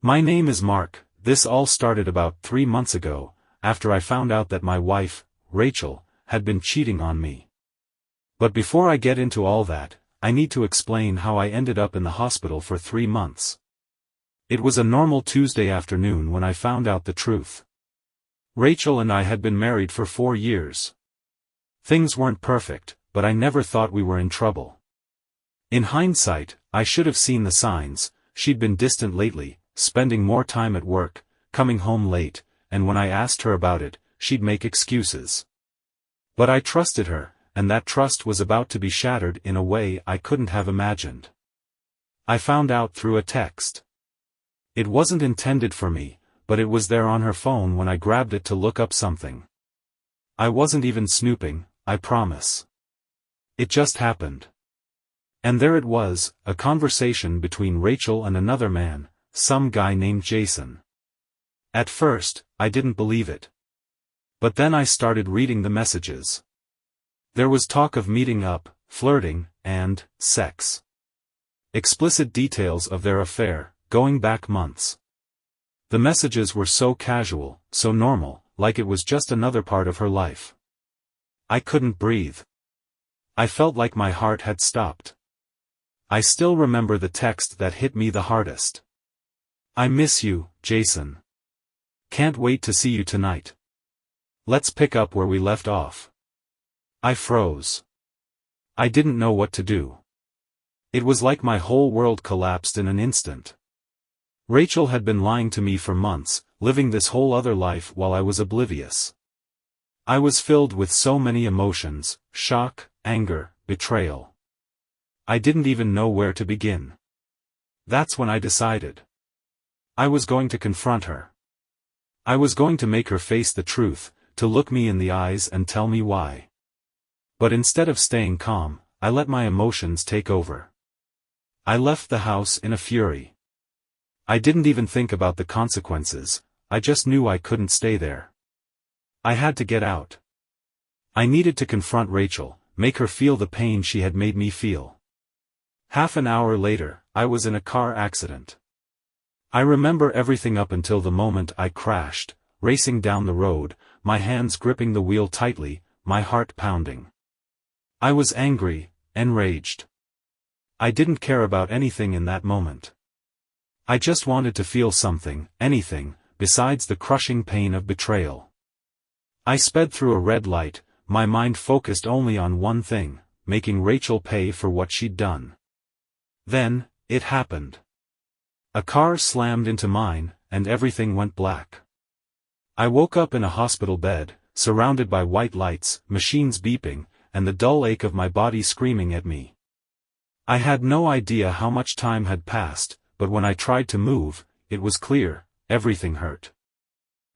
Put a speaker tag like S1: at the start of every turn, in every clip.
S1: My name is Mark. This all started about 3 months ago, after I found out that my wife, Rachel, had been cheating on me. But before I get into all that, I need to explain how I ended up in the hospital for 3 months. It was a normal Tuesday afternoon when I found out the truth. Rachel and I had been married for 4 years. Things weren't perfect, but I never thought we were in trouble. In hindsight, I should have seen the signs. She'd been distant lately, spending more time at work, coming home late, and when I asked her about it, she'd make excuses. But I trusted her, and that trust was about to be shattered in a way I couldn't have imagined. I found out through a text. It wasn't intended for me, but it was there on her phone when I grabbed it to look up something. I wasn't even snooping, I promise. It just happened. And there it was, a conversation between Rachel and another man, some guy named Jason. At first, I didn't believe it. But then I started reading the messages. There was talk of meeting up, flirting, and sex. Explicit details of their affair, going back months. The messages were so casual, so normal, like it was just another part of her life. I couldn't breathe. I felt like my heart had stopped. I still remember the text that hit me the hardest. I miss you, Jason. Can't wait to see you tonight. Let's pick up where we left off. I froze. I didn't know what to do. It was like my whole world collapsed in an instant. Rachel had been lying to me for months, living this whole other life while I was oblivious. I was filled with so many emotions: shock, anger, betrayal. I didn't even know where to begin. That's when I decided. I was going to confront her. I was going to make her face the truth, to look me in the eyes and tell me why. But instead of staying calm, I let my emotions take over. I left the house in a fury. I didn't even think about the consequences, I just knew I couldn't stay there. I had to get out. I needed to confront Rachel, make her feel the pain she had made me feel. Half an hour later, I was in a car accident. I remember everything up until the moment I crashed, racing down the road, my hands gripping the wheel tightly, my heart pounding. I was angry, enraged. I didn't care about anything in that moment. I just wanted to feel something, anything, besides the crushing pain of betrayal. I sped through a red light, my mind focused only on one thing: making Rachel pay for what she'd done. Then, it happened. A car slammed into mine, and everything went black. I woke up in a hospital bed, surrounded by white lights, machines beeping, and the dull ache of my body screaming at me. I had no idea how much time had passed, but when I tried to move, it was clear, everything hurt.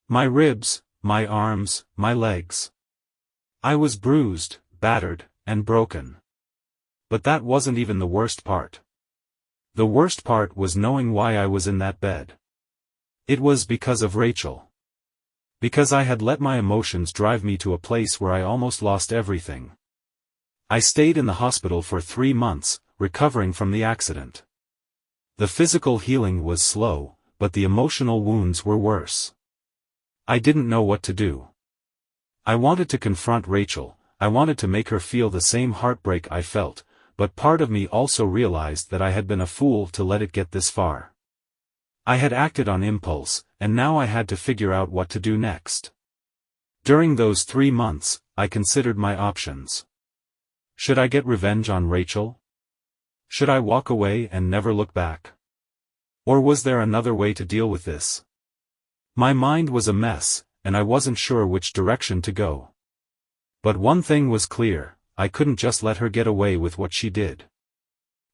S1: My ribs, my arms, my legs. I was bruised, battered, and broken. But that wasn't even the worst part. The worst part was knowing why I was in that bed. It was because of Rachel. Because I had let my emotions drive me to a place where I almost lost everything. I stayed in the hospital for 3 months, recovering from the accident. The physical healing was slow, but the emotional wounds were worse. I didn't know what to do. I wanted to confront Rachel, I wanted to make her feel the same heartbreak I felt, but part of me also realized that I had been a fool to let it get this far. I had acted on impulse, and now I had to figure out what to do next. During those 3 months, I considered my options. Should I get revenge on Rachel? Should I walk away and never look back? Or was there another way to deal with this? My mind was a mess, and I wasn't sure which direction to go. But one thing was clear: I couldn't just let her get away with what she did.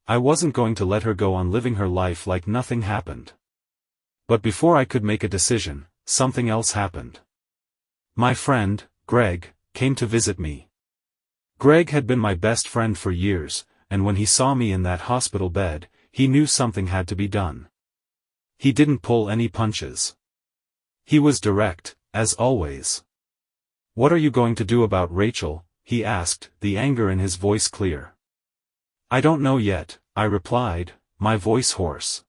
S1: I wasn't going to let her go on living her life like nothing happened. But before I could make a decision, something else happened. My friend, Greg, came to visit me. Greg had been my best friend for years, and when he saw me in that hospital bed, he knew something had to be done. He didn't pull any punches. He was direct, as always. "What are you going to do about Rachel?" he asked, the anger in his voice clear. "I don't know yet," I replied, my voice hoarse.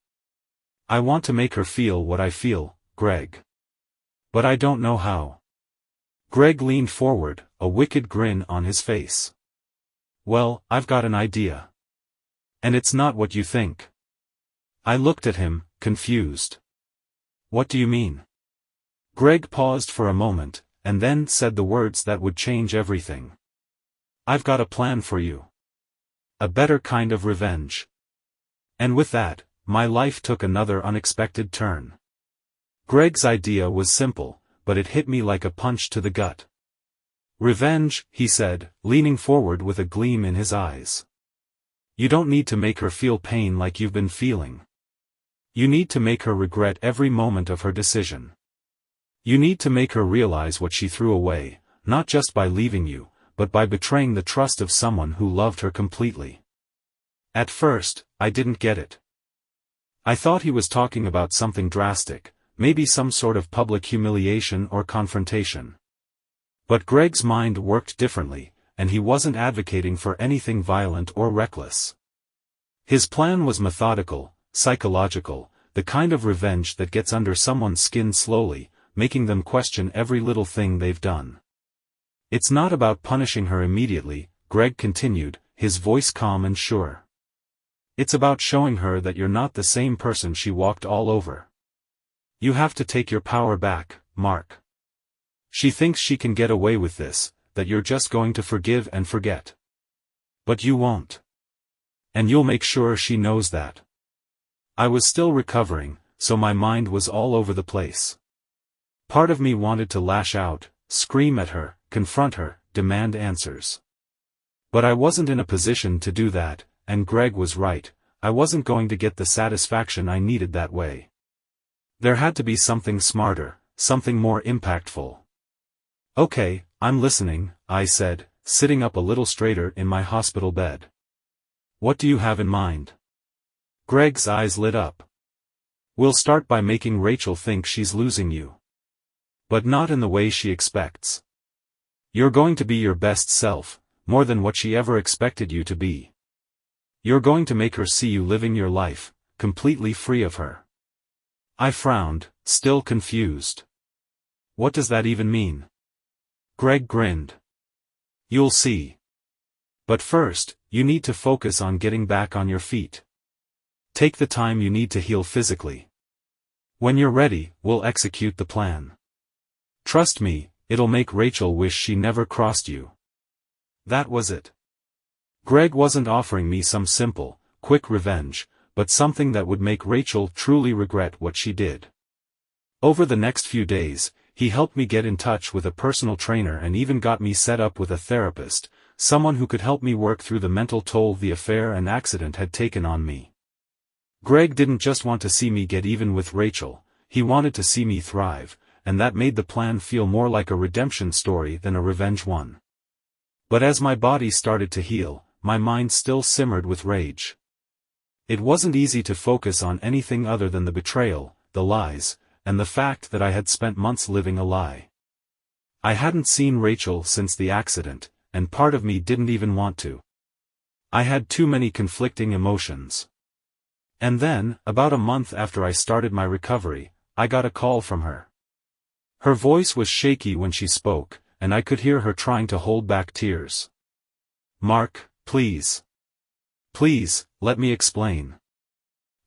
S1: I want to make her feel what I feel, Greg. But I don't know how. Greg leaned forward, a wicked grin on his face. Well, I've got an idea. And it's not what you think. I looked at him, confused. What do you mean? Greg paused for a moment, and then said the words that would change everything. I've got a plan for you. A better kind of revenge. And with that, my life took another unexpected turn. Greg's idea was simple, but it hit me like a punch to the gut. Revenge, he said, leaning forward with a gleam in his eyes. You don't need to make her feel pain like you've been feeling. You need to make her regret every moment of her decision. You need to make her realize what she threw away, not just by leaving you, but by betraying the trust of someone who loved her completely. At first, I didn't get it. I thought he was talking about something drastic, maybe some sort of public humiliation or confrontation. But Greg's mind worked differently, and he wasn't advocating for anything violent or reckless. His plan was methodical, psychological, the kind of revenge that gets under someone's skin slowly, making them question every little thing they've done. It's not about punishing her immediately, Greg continued, his voice calm and sure. It's about showing her that you're not the same person she walked all over. You have to take your power back, Mark. She thinks she can get away with this, that you're just going to forgive and forget. But you won't. And you'll make sure she knows that. I was still recovering, so my mind was all over the place. Part of me wanted to lash out, scream at her, confront her, demand answers. But I wasn't in a position to do that, and Greg was right, I wasn't going to get the satisfaction I needed that way. There had to be something smarter, something more impactful. Okay, I'm listening, I said, sitting up a little straighter in my hospital bed. What do you have in mind? Greg's eyes lit up. We'll start by making Rachel think she's losing you. But not in the way she expects. You're going to be your best self, more than what she ever expected you to be. You're going to make her see you living your life, completely free of her. I frowned, still confused. What does that even mean? Greg grinned. You'll see. But first, you need to focus on getting back on your feet. Take the time you need to heal physically. When you're ready, we'll execute the plan. Trust me, it'll make Rachel wish she never crossed you. That was it. Greg wasn't offering me some simple, quick revenge, but something that would make Rachel truly regret what she did. Over the next few days, he helped me get in touch with a personal trainer and even got me set up with a therapist, someone who could help me work through the mental toll the affair and accident had taken on me. Greg didn't just want to see me get even with Rachel, he wanted to see me thrive, and that made the plan feel more like a redemption story than a revenge one. But as my body started to heal, my mind still simmered with rage. It wasn't easy to focus on anything other than the betrayal, the lies, and the fact that I had spent months living a lie. I hadn't seen Rachel since the accident, and part of me didn't even want to. I had too many conflicting emotions. And then, about a month after I started my recovery, I got a call from her. Her voice was shaky when she spoke, and I could hear her trying to hold back tears. Mark, please. Please, let me explain.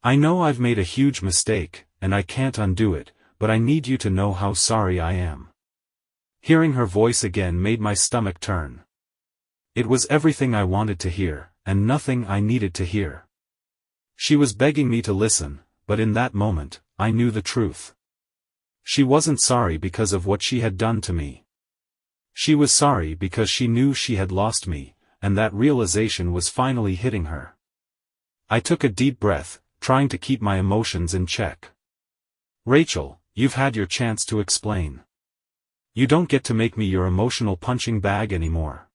S1: I know I've made a huge mistake, and I can't undo it, but I need you to know how sorry I am. Hearing her voice again made my stomach turn. It was everything I wanted to hear, and nothing I needed to hear. She was begging me to listen, but in that moment, I knew the truth. She wasn't sorry because of what she had done to me. She was sorry because she knew she had lost me, and that realization was finally hitting her. I took a deep breath, trying to keep my emotions in check. Rachel, you've had your chance to explain. You don't get to make me your emotional punching bag anymore.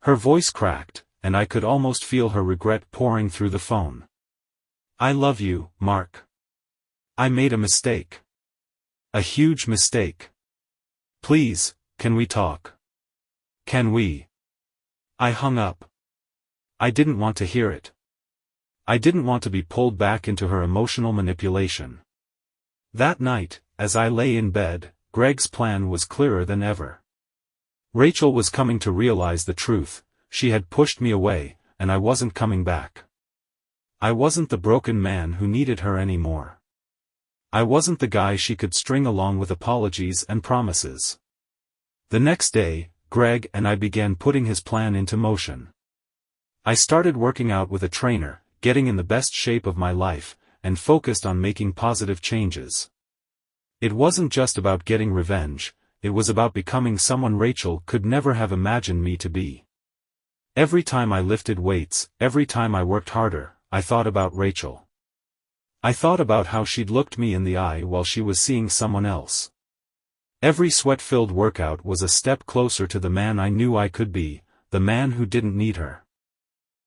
S1: Her voice cracked, and I could almost feel her regret pouring through the phone. I love you, Mark. I made a mistake. A huge mistake. Please, can we talk? Can we? I hung up. I didn't want to hear it. I didn't want to be pulled back into her emotional manipulation. That night, as I lay in bed, Greg's plan was clearer than ever. Rachel was coming to realize the truth. She had pushed me away, and I wasn't coming back. I wasn't the broken man who needed her anymore. I wasn't the guy she could string along with apologies and promises. The next day, Greg and I began putting his plan into motion. I started working out with a trainer, getting in the best shape of my life, and focused on making positive changes. It wasn't just about getting revenge, it was about becoming someone Rachel could never have imagined me to be. Every time I lifted weights, every time I worked harder, I thought about Rachel. I thought about how she'd looked me in the eye while she was seeing someone else. Every sweat-filled workout was a step closer to the man I knew I could be, the man who didn't need her.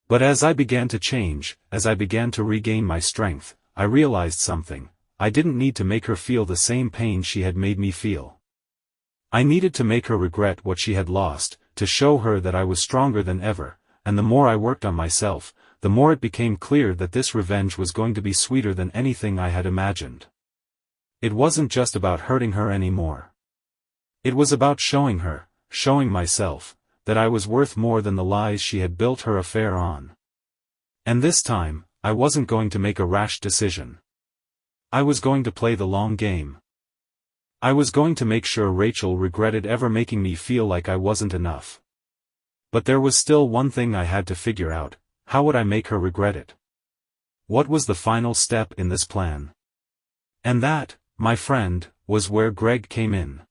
S1: But as I began to change, as I began to regain my strength, I realized something. I didn't need to make her feel the same pain she had made me feel. I needed to make her regret what she had lost, to show her that I was stronger than ever, and the more I worked on myself, the more it became clear that this revenge was going to be sweeter than anything I had imagined. It wasn't just about hurting her anymore. It was about showing her, showing myself, that I was worth more than the lies she had built her affair on. And this time, I wasn't going to make a rash decision. I was going to play the long game. I was going to make sure Rachel regretted ever making me feel like I wasn't enough. But there was still one thing I had to figure out: how would I make her regret it? What was the final step in this plan? And that, my friend, was where Greg came in.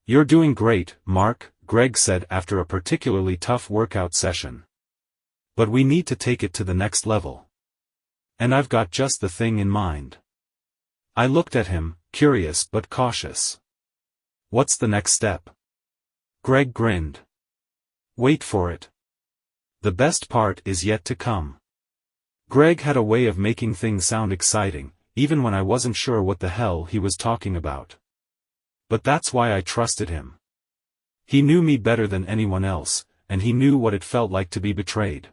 S1: "You're doing great, Mark," Greg said after a particularly tough workout session. "But we need to take it to the next level. And I've got just the thing in mind." I looked at him, curious but cautious. "What's the next step?" Greg grinned. "Wait for it. The best part is yet to come." Greg had a way of making things sound exciting, even when I wasn't sure what the hell he was talking about. But that's why I trusted him. He knew me better than anyone else, and he knew what it felt like to be betrayed.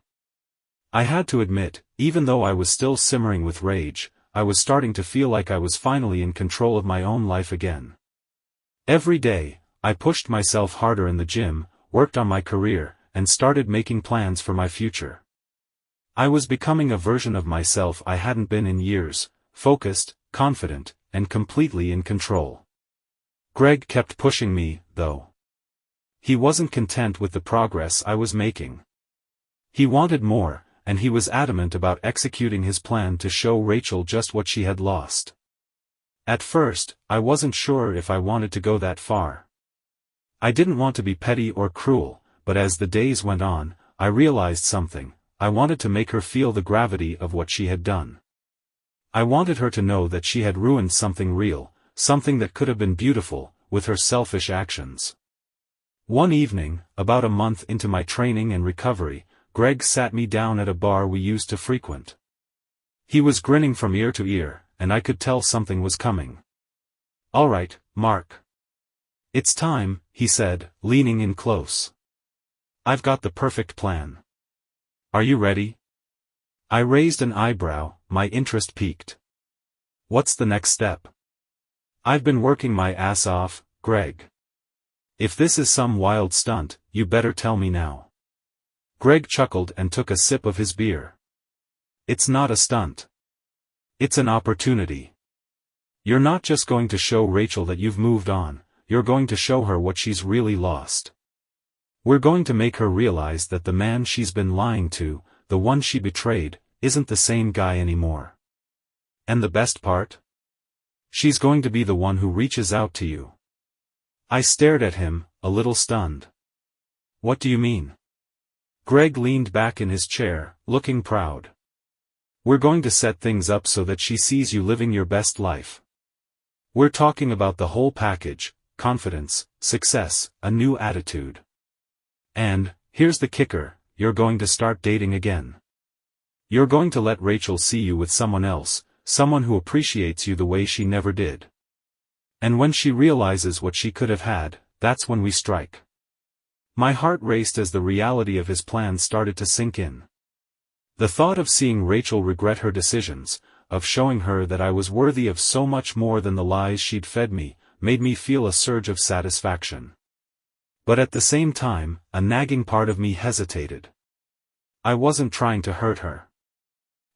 S1: I had to admit, even though I was still simmering with rage, I was starting to feel like I was finally in control of my own life again. Every day, I pushed myself harder in the gym, worked on my career, and started making plans for my future. I was becoming a version of myself I hadn't been in years, focused, confident, and completely in control. Greg kept pushing me, though. He wasn't content with the progress I was making. He wanted more, and he was adamant about executing his plan to show Rachel just what she had lost. At first, I wasn't sure if I wanted to go that far. I didn't want to be petty or cruel, but as the days went on, I realized something. I wanted to make her feel the gravity of what she had done. I wanted her to know that she had ruined something real, something that could have been beautiful, with her selfish actions. One evening, about a month into my training and recovery, Greg sat me down at a bar we used to frequent. He was grinning from ear to ear, and I could tell something was coming. "All right, Mark. It's time," he said, leaning in close. "I've got the perfect plan. Are you ready?" I raised an eyebrow, my interest piqued. "What's the next step?" "I've been working my ass off, Greg. If this is some wild stunt, you better tell me now." Greg chuckled and took a sip of his beer. "It's not a stunt. It's an opportunity. You're not just going to show Rachel that you've moved on, you're going to show her what she's really lost. We're going to make her realize that the man she's been lying to, the one she betrayed, isn't the same guy anymore. And the best part? She's going to be the one who reaches out to you." I stared at him, a little stunned. "What do you mean?" Greg leaned back in his chair, looking proud. "We're going to set things up so that she sees you living your best life. We're talking about the whole package: confidence, success, a new attitude. And, here's the kicker, you're going to start dating again. You're going to let Rachel see you with someone else, someone who appreciates you the way she never did. And when she realizes what she could have had, that's when we strike." My heart raced as the reality of his plan started to sink in. The thought of seeing Rachel regret her decisions, of showing her that I was worthy of so much more than the lies she'd fed me, made me feel a surge of satisfaction. But at the same time, a nagging part of me hesitated. I wasn't trying to hurt her.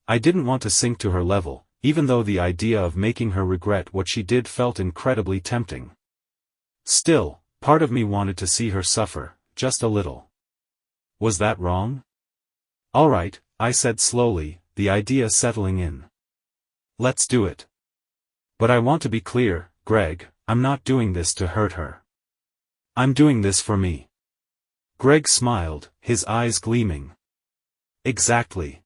S1: I didn't want to sink to her level, even though the idea of making her regret what she did felt incredibly tempting. Still, part of me wanted to see her suffer, just a little. Was that wrong? All right, I said slowly, the idea settling in. Let's do it. But I want to be clear, Greg, I'm not doing this to hurt her. I'm doing this for me. Greg smiled, his eyes gleaming. Exactly.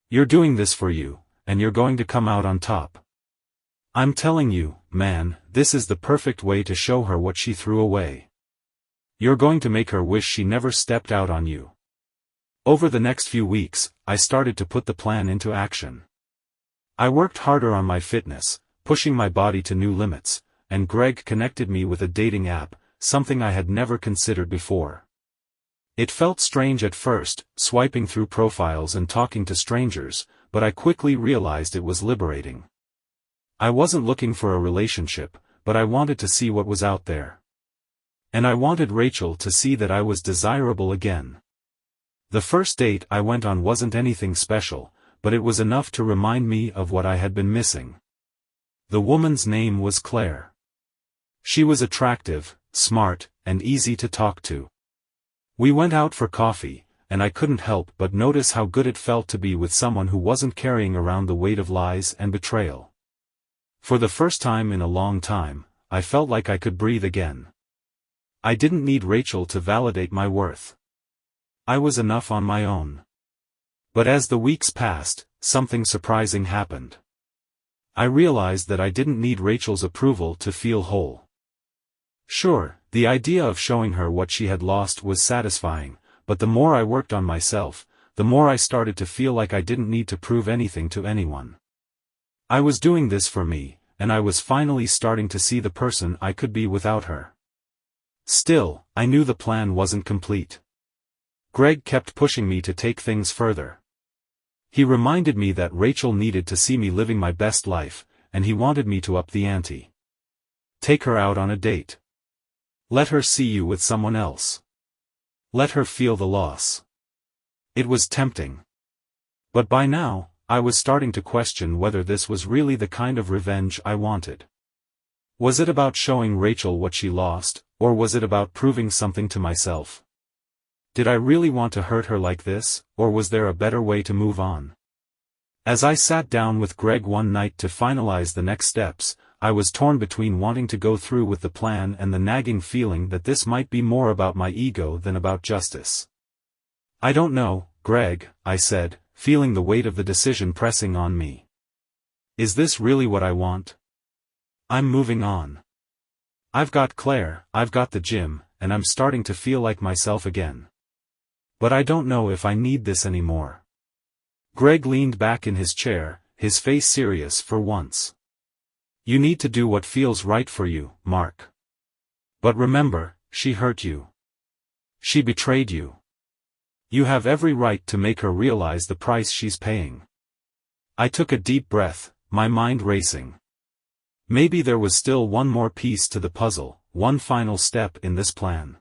S1: You're doing this for you, and you're going to come out on top. I'm telling you, man, this is the perfect way to show her what she threw away. You're going to make her wish she never stepped out on you. Over the next few weeks, I started to put the plan into action. I worked harder on my fitness, pushing my body to new limits, and Greg connected me with a dating app, something I had never considered before. It felt strange at first, swiping through profiles and talking to strangers, but I quickly realized it was liberating. I wasn't looking for a relationship, but I wanted to see what was out there. And I wanted Rachel to see that I was desirable again. The first date I went on wasn't anything special, but it was enough to remind me of what I had been missing. The woman's name was Claire. She was attractive, smart, and easy to talk to. We went out for coffee, and I couldn't help but notice how good it felt to be with someone who wasn't carrying around the weight of lies and betrayal. For the first time in a long time, I felt like I could breathe again. I didn't need Rachel to validate my worth. I was enough on my own. But as the weeks passed, something surprising happened. I realized that I didn't need Rachel's approval to feel whole. Sure, the idea of showing her what she had lost was satisfying, but the more I worked on myself, the more I started to feel like I didn't need to prove anything to anyone. I was doing this for me, and I was finally starting to see the person I could be without her. Still, I knew the plan wasn't complete. Greg kept pushing me to take things further. He reminded me that Rachel needed to see me living my best life, and he wanted me to up the ante. Take her out on a date. Let her see you with someone else. Let her feel the loss. It was tempting. But by now, I was starting to question whether this was really the kind of revenge I wanted. Was it about showing Rachel what she lost, or was it about proving something to myself? Did I really want to hurt her like this, or was there a better way to move on? As I sat down with Greg one night to finalize the next steps, I was torn between wanting to go through with the plan and the nagging feeling that this might be more about my ego than about justice. I don't know, Greg, I said, feeling the weight of the decision pressing on me. Is this really what I want? I'm moving on. I've got Claire, I've got the gym, and I'm starting to feel like myself again. But I don't know if I need this anymore. Greg leaned back in his chair, his face serious for once. You need to do what feels right for you, Mark. But remember, she hurt you. She betrayed you. You have every right to make her realize the price she's paying. I took a deep breath, my mind racing. Maybe there was still one more piece to the puzzle, one final step in this plan.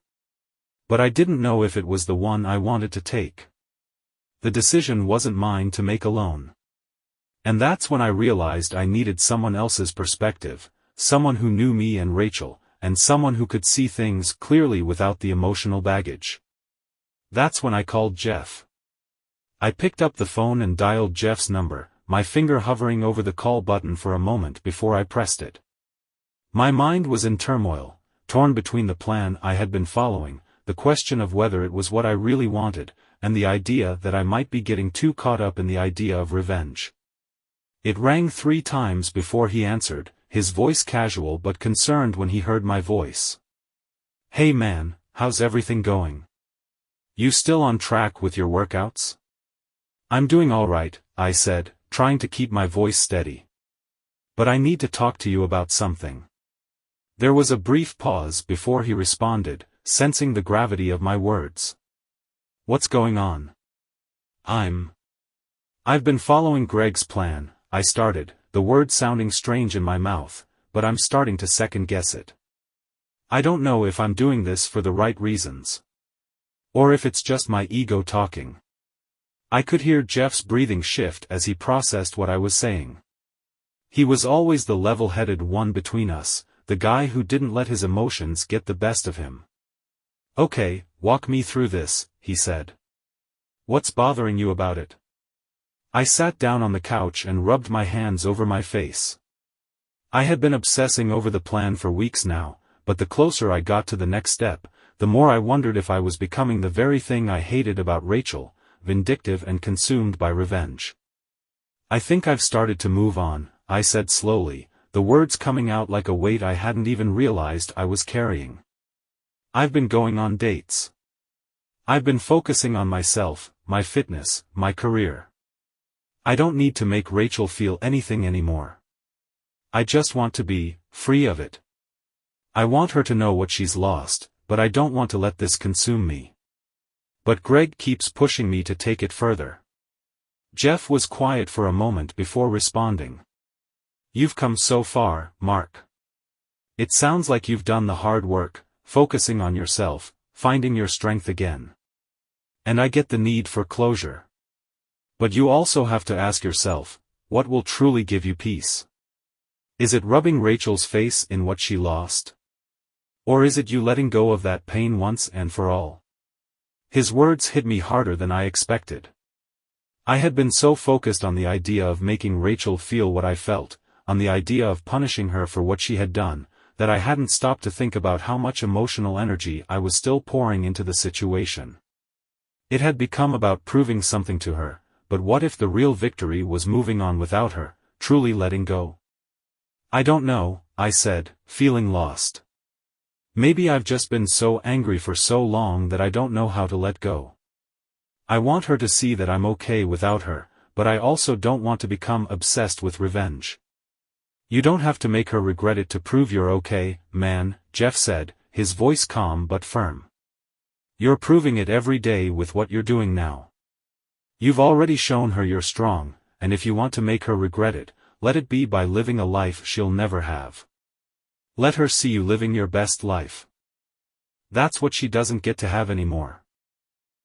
S1: But I didn't know if it was the one I wanted to take. The decision wasn't mine to make alone. And that's when I realized I needed someone else's perspective, someone who knew me and Rachel, and someone who could see things clearly without the emotional baggage. That's when I called Jeff. I picked up the phone and dialed Jeff's number, my finger hovering over the call button for a moment before I pressed it. My mind was in turmoil, torn between the plan I had been following, the question of whether it was what I really wanted, and the idea that I might be getting too caught up in the idea of revenge. It rang 3 times before he answered, his voice casual but concerned when he heard my voice. Hey man, how's everything going? You still on track with your workouts? I'm doing all right, I said, trying to keep my voice steady. But I need to talk to you about something. There was a brief pause before he responded, sensing the gravity of my words. What's going on? I'm I've been following Greg's plan, I started, the word sounding strange in my mouth, but I'm starting to second-guess it. I don't know if I'm doing this for the right reasons. Or if it's just my ego talking. I could hear Jeff's breathing shift as he processed what I was saying. He was always the level-headed one between us, the guy who didn't let his emotions get the best of him. "Okay, walk me through this," he said. "What's bothering you about it?" I sat down on the couch and rubbed my hands over my face. I had been obsessing over the plan for weeks now, but the closer I got to the next step, the more I wondered if I was becoming the very thing I hated about Rachel, vindictive and consumed by revenge. "I think I've started to move on," I said slowly, the words coming out like a weight I hadn't even realized I was carrying. "I've been going on dates. I've been focusing on myself, my fitness, my career. I don't need to make Rachel feel anything anymore. I just want to be free of it. I want her to know what she's lost, but I don't want to let this consume me. But Greg keeps pushing me to take it further." Jeff was quiet for a moment before responding. "You've come so far, Mark. It sounds like you've done the hard work, focusing on yourself, finding your strength again. And I get the need for closure. But you also have to ask yourself, what will truly give you peace? Is it rubbing Rachel's face in what she lost? Or is it you letting go of that pain once and for all?" His words hit me harder than I expected. I had been so focused on the idea of making Rachel feel what I felt, on the idea of punishing her for what she had done, that I hadn't stopped to think about how much emotional energy I was still pouring into the situation. It had become about proving something to her, but what if the real victory was moving on without her, truly letting go? "I don't know," I said, feeling lost. "Maybe I've just been so angry for so long that I don't know how to let go. I want her to see that I'm okay without her, but I also don't want to become obsessed with revenge." "You don't have to make her regret it to prove you're okay, man," Jeff said, his voice calm but firm. "You're proving it every day with what you're doing now. You've already shown her you're strong, and if you want to make her regret it, let it be by living a life she'll never have. Let her see you living your best life. That's what she doesn't get to have anymore.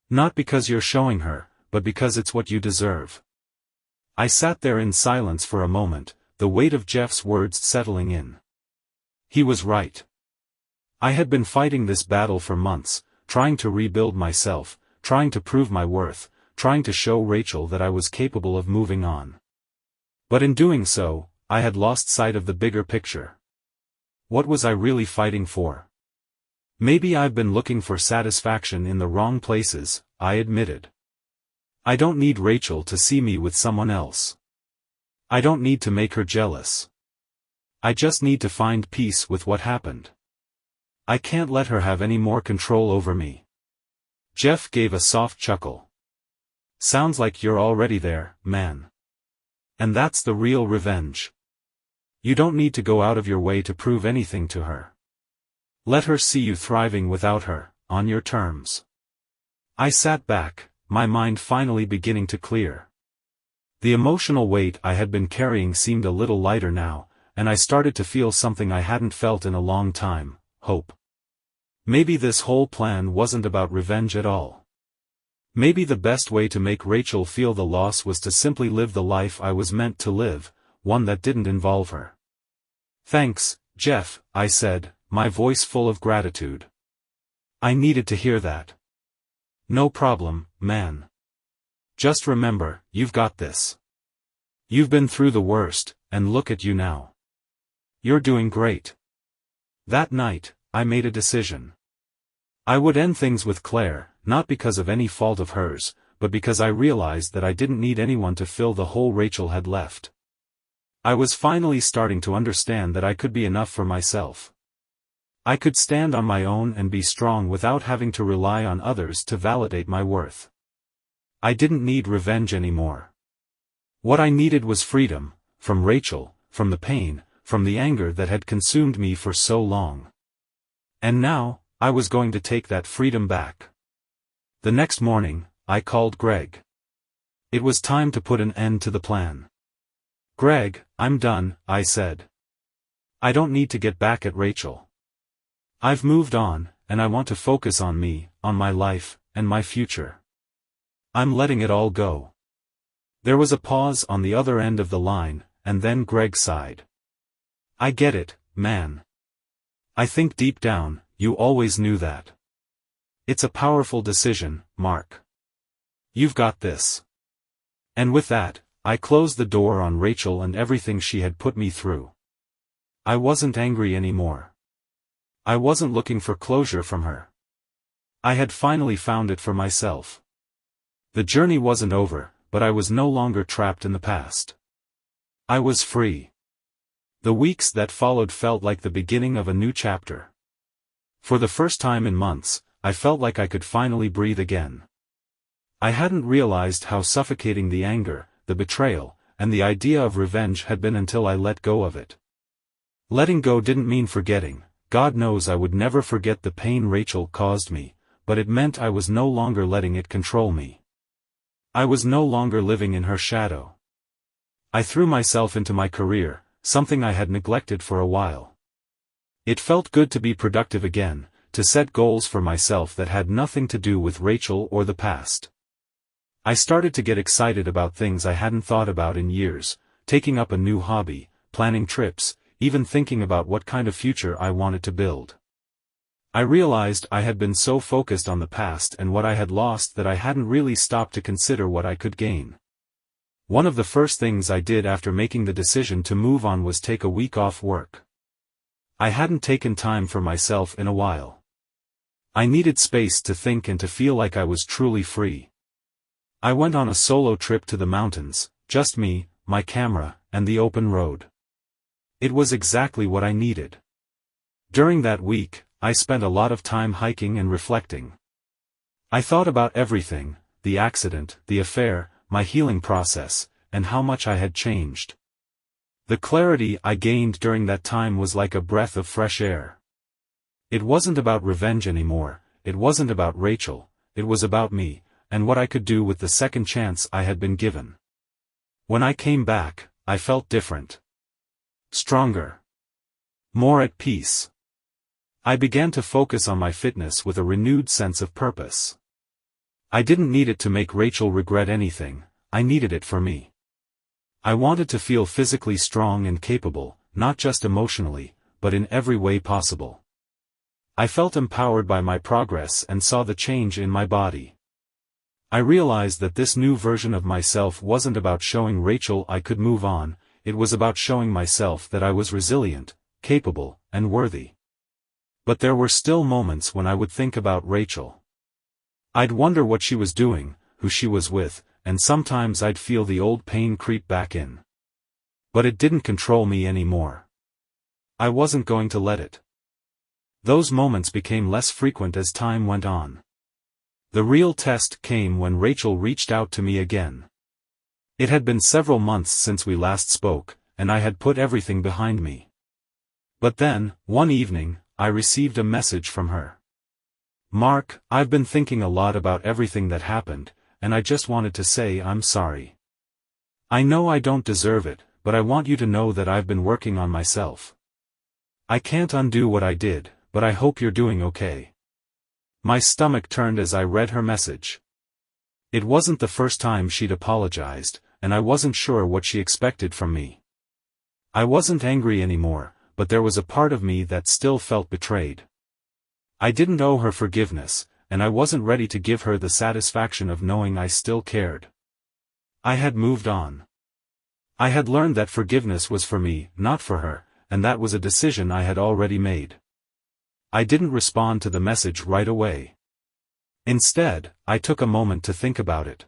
S1: Not because you're showing her, but because it's what you deserve." I sat there in silence for a moment, the weight of Jeff's words settling in. He was right. I had been fighting this battle for months, trying to rebuild myself, trying to prove my worth, trying to show Rachel that I was capable of moving on. But in doing so, I had lost sight of the bigger picture. What was I really fighting for? "Maybe I've been looking for satisfaction in the wrong places," I admitted. "I don't need Rachel to see me with someone else. I don't need to make her jealous. I just need to find peace with what happened. I can't let her have any more control over me." Jeff gave a soft chuckle. "Sounds like you're already there, man. And that's the real revenge. You don't need to go out of your way to prove anything to her. Let her see you thriving without her, on your terms." I sat back, my mind finally beginning to clear. The emotional weight I had been carrying seemed a little lighter now, and I started to feel something I hadn't felt in a long time: hope. Maybe this whole plan wasn't about revenge at all. Maybe the best way to make Rachel feel the loss was to simply live the life I was meant to live, one that didn't involve her. "Thanks, Jeff," I said, my voice full of gratitude. I needed to hear that. "No problem, man. Just remember, you've got this. You've been through the worst, and look at you now. You're doing great." That night, I made a decision. I would end things with Claire, not because of any fault of hers, but because I realized that I didn't need anyone to fill the hole Rachel had left. I was finally starting to understand that I could be enough for myself. I could stand on my own and be strong without having to rely on others to validate my worth. I didn't need revenge anymore. What I needed was freedom, from Rachel, from the pain, from the anger that had consumed me for so long. And now, I was going to take that freedom back. The next morning, I called Greg. It was time to put an end to the plan. "Greg, I'm done," I said. "I don't need to get back at Rachel. I've moved on, and I want to focus on me, on my life, and my future. I'm letting it all go." There was a pause on the other end of the line, and then Greg sighed. "I get it, man. I think deep down, you always knew that. It's a powerful decision, Mark. You've got this." And with that, I closed the door on Rachel and everything she had put me through. I wasn't angry anymore. I wasn't looking for closure from her. I had finally found it for myself. The journey wasn't over, but I was no longer trapped in the past. I was free. The weeks that followed felt like the beginning of a new chapter. For the first time in months, I felt like I could finally breathe again. I hadn't realized how suffocating the anger, the betrayal, and the idea of revenge had been until I let go of it. Letting go didn't mean forgetting. God knows I would never forget the pain Rachel caused me, but it meant I was no longer letting it control me. I was no longer living in her shadow. I threw myself into my career, something I had neglected for a while. It felt good to be productive again, to set goals for myself that had nothing to do with Rachel or the past. I started to get excited about things I hadn't thought about in years, taking up a new hobby, planning trips, even thinking about what kind of future I wanted to build. I realized I had been so focused on the past and what I had lost that I hadn't really stopped to consider what I could gain. One of the first things I did after making the decision to move on was take a week off work. I hadn't taken time for myself in a while. I needed space to think and to feel like I was truly free. I went on a solo trip to the mountains, just me, my camera, and the open road. It was exactly what I needed. During that week, I spent a lot of time hiking and reflecting. I thought about everything, the accident, the affair, my healing process, and how much I had changed. The clarity I gained during that time was like a breath of fresh air. It wasn't about revenge anymore, it wasn't about Rachel, it was about me, and what I could do with the second chance I had been given. When I came back, I felt different. Stronger. More at peace. I began to focus on my fitness with a renewed sense of purpose. I didn't need it to make Rachel regret anything, I needed it for me. I wanted to feel physically strong and capable, not just emotionally, but in every way possible. I felt empowered by my progress and saw the change in my body. I realized that this new version of myself wasn't about showing Rachel I could move on, it was about showing myself that I was resilient, capable, and worthy. But there were still moments when I would think about Rachel. I'd wonder what she was doing, who she was with, and sometimes I'd feel the old pain creep back in. But it didn't control me anymore. I wasn't going to let it. Those moments became less frequent as time went on. The real test came when Rachel reached out to me again. It had been several months since we last spoke, and I had put everything behind me. But then, one evening, I received a message from her. "Mark, I've been thinking a lot about everything that happened, and I just wanted to say I'm sorry. I know I don't deserve it, but I want you to know that I've been working on myself. I can't undo what I did, but I hope you're doing okay." My stomach turned as I read her message. It wasn't the first time she'd apologized, and I wasn't sure what she expected from me. I wasn't angry anymore, but there was a part of me that still felt betrayed. I didn't owe her forgiveness, and I wasn't ready to give her the satisfaction of knowing I still cared. I had moved on. I had learned that forgiveness was for me, not for her, and that was a decision I had already made. I didn't respond to the message right away. Instead, I took a moment to think about it.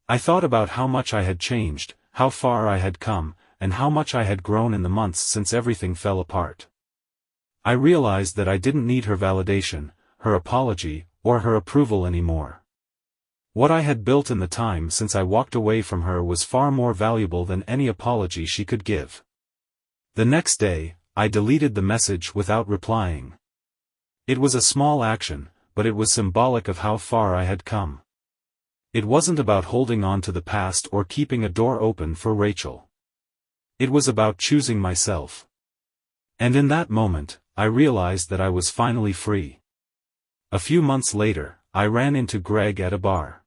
S1: I thought about how much I had changed, how far I had come, and how much I had grown in the months since everything fell apart. I realized that I didn't need her validation, her apology, or her approval anymore. What I had built in the time since I walked away from her was far more valuable than any apology she could give. The next day, I deleted the message without replying. It was a small action, but it was symbolic of how far I had come. It wasn't about holding on to the past or keeping a door open for Rachel. It was about choosing myself. And in that moment, I realized that I was finally free. A few months later, I ran into Greg at a bar.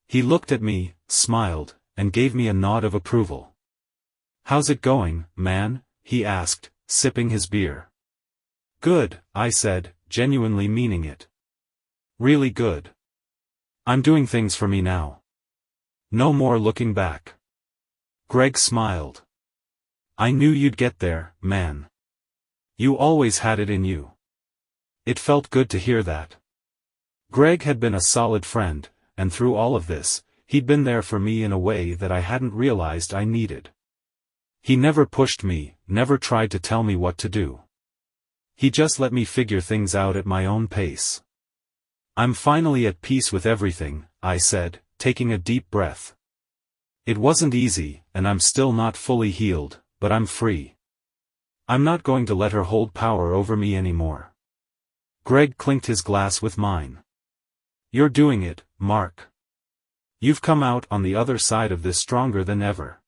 S1: He looked at me, smiled, and gave me a nod of approval. "How's it going, man?" he asked, sipping his beer. "Good," I said, genuinely meaning it. "Really good. I'm doing things for me now. No more looking back." Greg smiled. "I knew you'd get there, man. You always had it in you." It felt good to hear that. Greg had been a solid friend, and through all of this, he'd been there for me in a way that I hadn't realized I needed. He never pushed me, never tried to tell me what to do. He just let me figure things out at my own pace. "I'm finally at peace with everything," I said, taking a deep breath. "It wasn't easy, and I'm still not fully healed, but I'm free. I'm not going to let her hold power over me anymore." Greg clinked his glass with mine. "You're doing it, Mark. You've come out on the other side of this stronger than ever."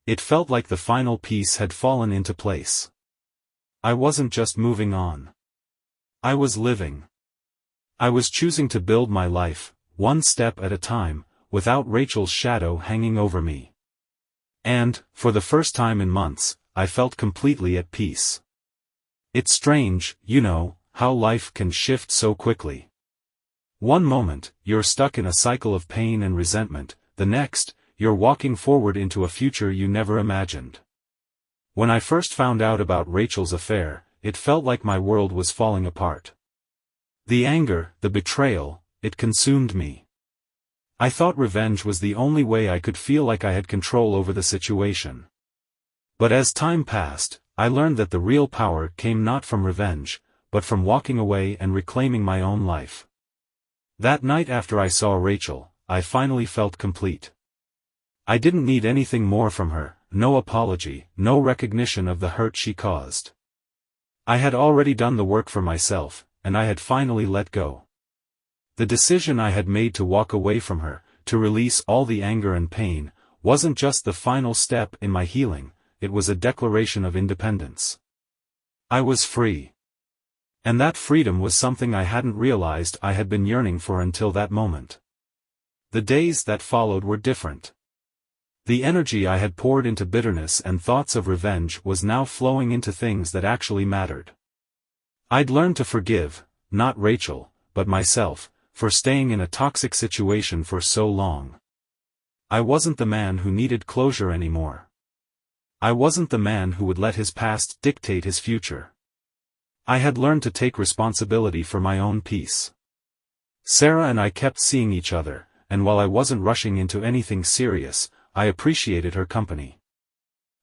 S1: It felt like the final piece had fallen into place. I wasn't just moving on. I was living. I was choosing to build my life, one step at a time, without Rachel's shadow hanging over me. And, for the first time in months, I felt completely at peace. It's strange, you know, how life can shift so quickly. One moment, you're stuck in a cycle of pain and resentment, the next, you're walking forward into a future you never imagined. When I first found out about Rachel's affair, it felt like my world was falling apart. The anger, the betrayal, it consumed me. I thought revenge was the only way I could feel like I had control over the situation. But as time passed, I learned that the real power came not from revenge, but from walking away and reclaiming my own life. That night after I saw Rachel, I finally felt complete. I didn't need anything more from her, no apology, no recognition of the hurt she caused. I had already done the work for myself, and I had finally let go. The decision I had made to walk away from her, to release all the anger and pain, wasn't just the final step in my healing, it was a declaration of independence. I was free. And that freedom was something I hadn't realized I had been yearning for until that moment. The days that followed were different. The energy I had poured into bitterness and thoughts of revenge was now flowing into things that actually mattered. I'd learned to forgive, not Rachel, but myself, for staying in a toxic situation for so long. I wasn't the man who needed closure anymore. I wasn't the man who would let his past dictate his future. I had learned to take responsibility for my own peace. Sarah and I kept seeing each other, and while I wasn't rushing into anything serious, I appreciated her company.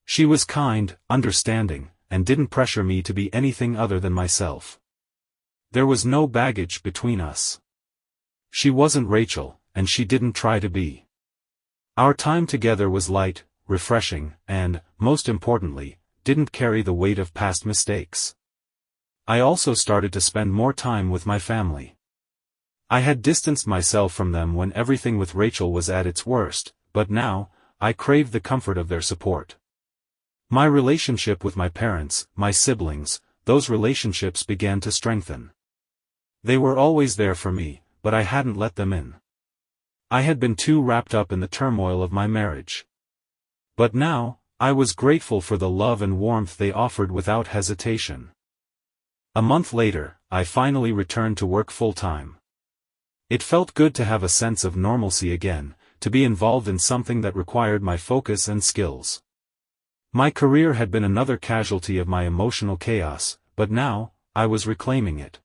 S1: She was kind, understanding, and didn't pressure me to be anything other than myself. There was no baggage between us. She wasn't Rachel, and she didn't try to be. Our time together was light, refreshing, and, most importantly, didn't carry the weight of past mistakes. I also started to spend more time with my family. I had distanced myself from them when everything with Rachel was at its worst, but now, I craved the comfort of their support. My relationship with my parents, my siblings, those relationships began to strengthen. They were always there for me, but I hadn't let them in. I had been too wrapped up in the turmoil of my marriage. But now, I was grateful for the love and warmth they offered without hesitation. A month later, I finally returned to work full-time. It felt good to have a sense of normalcy again, to be involved in something that required my focus and skills. My career had been another casualty of my emotional chaos, but now, I was reclaiming it.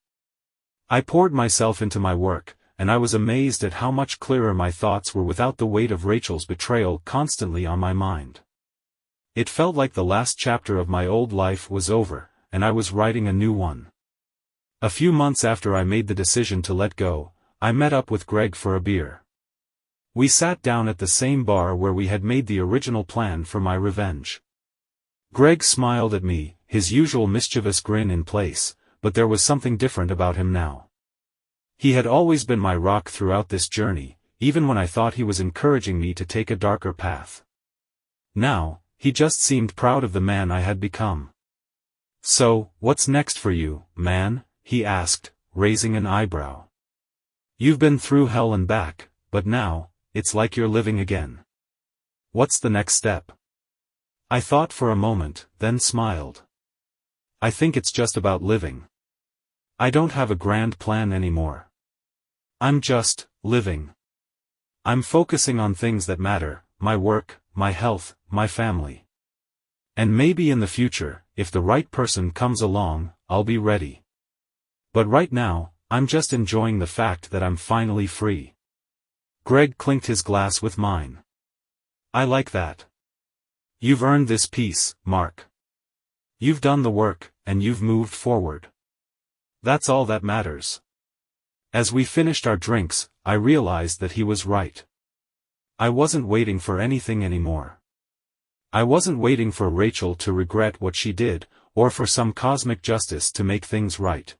S1: I poured myself into my work, and I was amazed at how much clearer my thoughts were without the weight of Rachel's betrayal constantly on my mind. It felt like the last chapter of my old life was over, and I was writing a new one. A few months after I made the decision to let go, I met up with Greg for a beer. We sat down at the same bar where we had made the original plan for my revenge. Greg smiled at me, his usual mischievous grin in place, but there was something different about him now. He had always been my rock throughout this journey, even when I thought he was encouraging me to take a darker path. Now, he just seemed proud of the man I had become. "So, what's next for you, man?" he asked, raising an eyebrow. "You've been through hell and back, but now, it's like you're living again. What's the next step?" I thought for a moment, then smiled. "I think it's just about living. I don't have a grand plan anymore. I'm just living. I'm focusing on things that matter, my work, my health, my family. And maybe in the future, if the right person comes along, I'll be ready. But right now, I'm just enjoying the fact that I'm finally free." Greg clinked his glass with mine. "I like that. You've earned this peace, Mark. You've done the work, and you've moved forward. That's all that matters." As we finished our drinks, I realized that he was right. I wasn't waiting for anything anymore. I wasn't waiting for Rachel to regret what she did, or for some cosmic justice to make things right.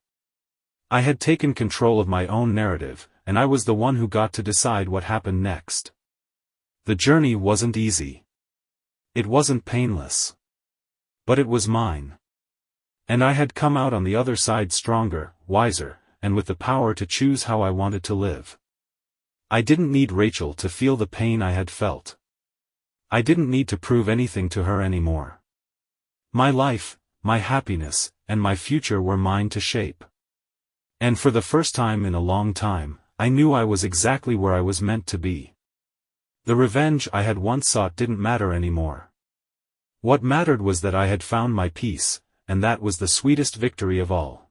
S1: I had taken control of my own narrative, and I was the one who got to decide what happened next. The journey wasn't easy. It wasn't painless. But it was mine. And I had come out on the other side stronger, wiser, and with the power to choose how I wanted to live. I didn't need Rachel to feel the pain I had felt. I didn't need to prove anything to her anymore. My life, my happiness, and my future were mine to shape. And for the first time in a long time, I knew I was exactly where I was meant to be. The revenge I had once sought didn't matter anymore. What mattered was that I had found my peace, and that was the sweetest victory of all.